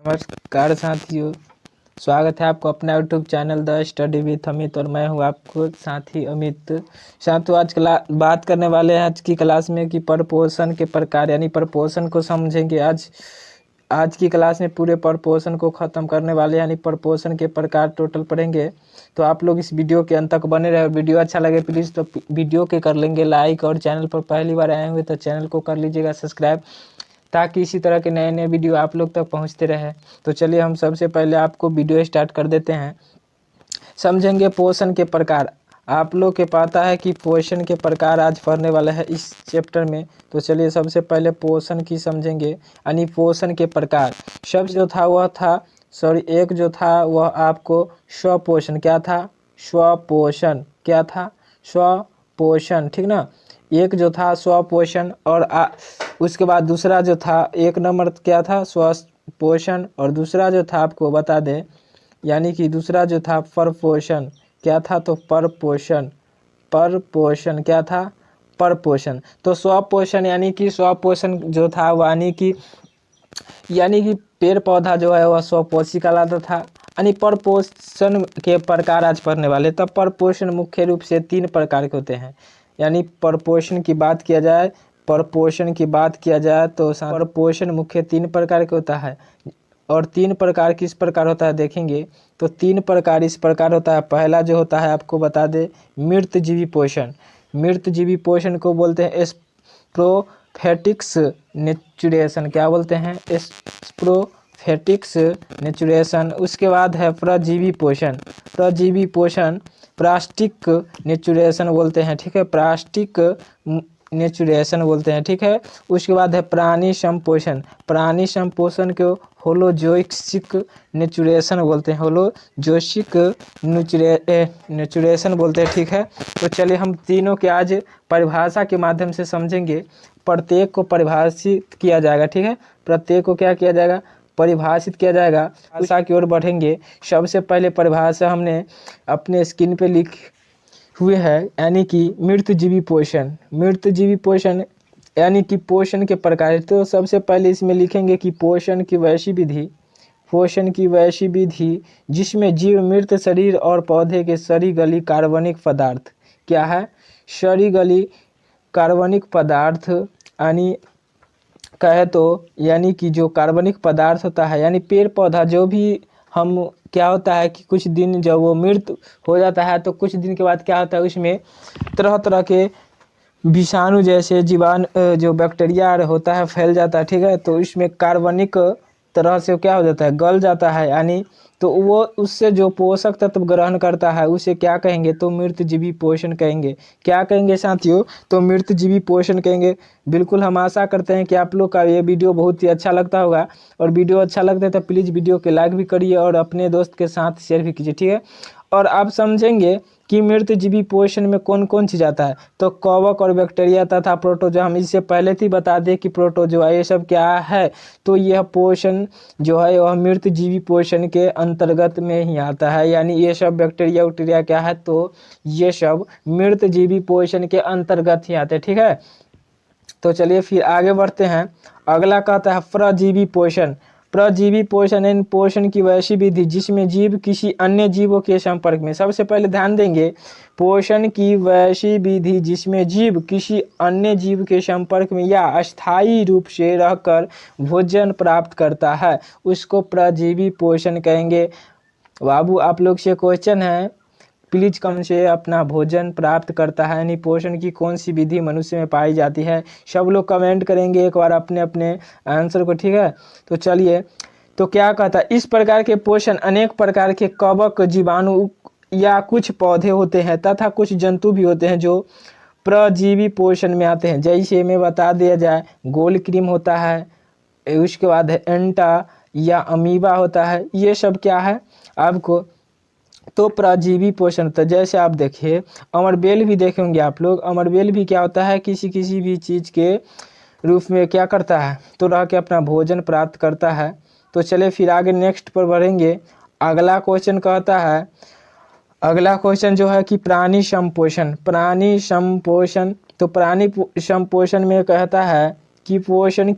नमस्कार साथियों, स्वागत है आपको अपना YouTube channel the study with Amit और मैं हूं आपको साथी अमित। साथियों आज बात करने वाले हैं आज की क्लास में कि प्रपोर्शन के प्रकार यानी प्रपोर्शन को समझेंगे। आज की क्लास में पूरे प्रपोर्शन को ख़त्म करने वाले यानी प्रपोर्शन के प्रकार टोटल पढ़ेंगे। तो आप लोग इस वीडियो के अंत तक बने रहे। वीडियो अच्छा लगे प्लीज़ तो वीडियो के कर लेंगे लाइक, और चैनल पर पहली बार आए हुए तो चैनल को कर लीजिएगा सब्सक्राइब, ताकि इसी तरह के नए नए वीडियो आप लोग तक पहुंचते रहे। तो चलिए हम सबसे पहले आपको वीडियो स्टार्ट कर देते हैं। समझेंगे पोर्शन के प्रकार। आप लोग के पता है कि पोर्शन के प्रकार आज पढ़ने वाले हैं इस चैप्टर में। तो चलिए सबसे पहले पोर्शन की समझेंगे यानी पोर्शन के प्रकार। शब्द जो था वह था एक जो था वह आपको स्वपोषण क्या था, स्वपोषण क्या था, स्वपोषण, ठीक ना। एक जो था स्वपोषण और उसके बाद दूसरा जो था एक नंबर क्या था स्वपोषण, और दूसरा जो था आपको बता दें यानी कि दूसरा जो था परपोषण क्या था, तो परपोषण क्या था, परपोषण। तो स्वपोषण यानी कि स्वपोषण जो था यानी कि पेड़ पौधा जो है वह स्वपोषी कहलाता था। यानी परपोषण के प्रकार आज पढ़ने वाले। तब परपोषण मुख्य रूप से 3 प्रकार के होते हैं। यानी परपोषण की बात किया जाए तो परपोषण मुख्य 3 प्रकार के होता है। और 3 प्रकार किस प्रकार होता है देखेंगे तो 3 प्रकार इस प्रकार होता है। पहला जो होता है आपको बता दे मृतजीवी पोषण। मृतजीवी पोषण को बोलते हैं स्प्रोफेटिक्स नेचुरेशन। क्या बोलते हैं? स्प्रोफेटिक्स नेचुरेशन। उसके बाद है परजीवी पोषण। प्लास्टिक नेचुरेशन बोलते हैं, ठीक है, प्लास्टिक नेचुरेशन बोलते हैं, ठीक है। उसके बाद है प्राणी संपोषण। प्राणी संपोषण को होलोजोइक नेचुरेशन बोलते हैं, होलोजोइक नेचुरेशन बोलते हैं, ठीक है। तो चलिए हम तीनों के आज परिभाषा के माध्यम से समझेंगे। प्रत्येक को परिभाषित किया जाएगा, ठीक है। प्रत्येक को क्या किया जाएगा? परिभाषित किया जाएगा। परिभाषा की ओर बढ़ेंगे। सबसे पहले परिभाषा हमने अपने स्क्रीन पे लिख हुए है यानी कि मृतजीवी पोषण यानी कि पोषण के प्रकार। तो सबसे पहले इसमें लिखेंगे कि पोषण की वैसी विधि जिसमें जीव मृत शरीर और पौधे के सरीगली कार्बनिक पदार्थ क्या है, सरीगली कार्बनिक पदार्थ यानी कहे तो यानी कि जो कार्बनिक पदार्थ होता है यानी पेड़ पौधा जो भी हम क्या होता है कि कुछ दिन जब वो मृत हो जाता है तो कुछ दिन के बाद क्या होता है उसमें तरह तरह के विषाणु जैसे जीवाणु जो बैक्टीरिया होता है फैल जाता है, ठीक है। तो इसमें कार्बनिक तरह से क्या हो जाता है, गल जाता है यानी तो वो उससे जो पोषक तत्व ग्रहण करता है उसे क्या कहेंगे, तो मृतजीवी पोषण कहेंगे। क्या कहेंगे साथियों? तो मृतजीवी पोषण कहेंगे। बिल्कुल हम आशा करते हैं कि आप लोग का ये वीडियो बहुत ही अच्छा लगता होगा, और वीडियो अच्छा लगता है तो प्लीज़ वीडियो के लाइक भी करिए और अपने दोस्त के साथ शेयर भी कीजिए, ठीक है। और आप समझेंगे कि मृतजीवी पोषण में कौन कौन चीज़ आता है। तो कवक और बैक्टीरिया तथा प्रोटोजोआ। हम इससे पहले ही बता दें कि प्रोटोजोआ ये सब क्या है। तो यह पोषण जो है वह मृतजीवी पोषण के अंतर्गत में ही आता है। यानी ये सब बैक्टीरिया उक्टीरिया क्या है, तो ये सब मृतजीवी पोषण के अंतर्गत ही आते हैं, ठीक है। तो चलिए फिर आगे बढ़ते हैं। अगला कहता है परजीवी पोषण। परजीवी पोषण यानी पोषण की वैसी विधि जिसमें जीव किसी अन्य जीवों के संपर्क में। सबसे पहले ध्यान देंगे पोषण की वैसी विधि जिसमें जीव किसी अन्य जीव के संपर्क में या अस्थायी रूप से रहकर भोजन प्राप्त करता है उसको परजीवी पोषण कहेंगे। बाबू आप लोग से क्वेश्चन है, प्लीज कम से अपना भोजन प्राप्त करता है यानी पोषण की कौन सी विधि मनुष्य में पाई जाती है। सब लोग कमेंट करेंगे एक बार अपने अपने आंसर को, ठीक है। तो चलिए तो क्या कहता है, इस प्रकार के पोषण अनेक प्रकार के कवक जीवाणु या कुछ पौधे होते हैं तथा कुछ जंतु भी होते हैं जो परजीवी पोषण में आते हैं। जैसे में बता दिया जाए गोल क्रीम होता है, उसके बाद है एंटा या अमीबा होता है, ये सब क्या है आपको तो परजीवी पोषण। तो जैसे आप देखिए अमरबेल भी देखेंगे आप लोग, अमरबेल भी क्या होता है किसी भी चीज़ के रूप में क्या करता है तो रह के अपना भोजन प्राप्त करता है। तो चले फिर आगे नेक्स्ट पर बढ़ेंगे। अगला क्वेश्चन कहता है, अगला क्वेश्चन जो है कि प्राणी संपोषण। तो प्राणी संपोषण में कहता है कि पोषण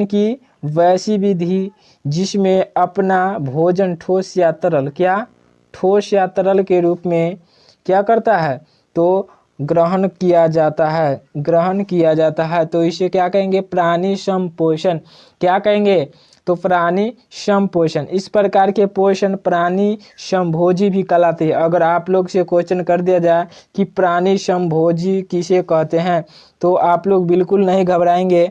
की वैसी विधि जिसमें अपना भोजन ठोस या तरल, क्या ठोस या तरल के रूप में क्या करता है, तो ग्रहण किया जाता है, ग्रहण किया जाता है। तो इसे क्या कहेंगे, प्राणी संपोषण। क्या कहेंगे, तो प्राणी संपोषण। इस प्रकार के पोषण प्राणी संभोजी भी कहलाते हैं। अगर आप लोग से क्वेश्चन कर दिया जाए कि प्राणी संभोजी किसे कहते हैं, तो आप लोग बिल्कुल नहीं घबराएंगे,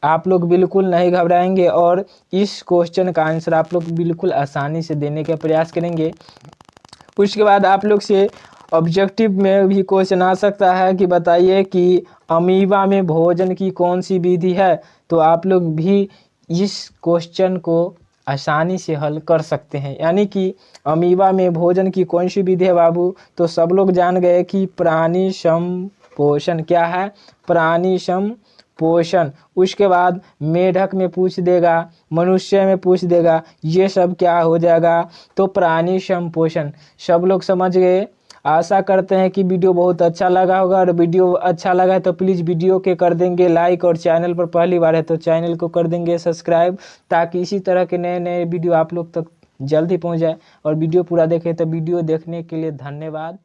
आप लोग बिल्कुल नहीं घबराएंगे और इस क्वेश्चन का आंसर आप लोग बिल्कुल आसानी से देने का प्रयास करेंगे। उसके बाद आप लोग से ऑब्जेक्टिव में भी क्वेश्चन आ सकता है कि बताइए कि अमीबा में भोजन की कौन सी विधि है, तो आप लोग भी इस क्वेश्चन को आसानी से हल कर सकते हैं। यानी कि अमीबा में भोजन की कौन सी विधि है बाबू, तो सब लोग जान गए कि प्राणी संपोषण। क्या है, प्राणी संपोषण। उसके बाद मेढक में पूछ देगा, मनुष्य में पूछ देगा, ये सब क्या हो जाएगा, तो प्राणी संपोषण। सब लोग समझ गए। आशा करते हैं कि वीडियो बहुत अच्छा लगा होगा, और वीडियो अच्छा लगा है तो प्लीज़ वीडियो के कर देंगे लाइक, और चैनल पर पहली बार है तो चैनल को कर देंगे सब्सक्राइब, ताकि इसी तरह के नए नए वीडियो आप लोग तक जल्द ही पहुंच जाए। और वीडियो पूरा देखें। तो वीडियो देखने के लिए धन्यवाद।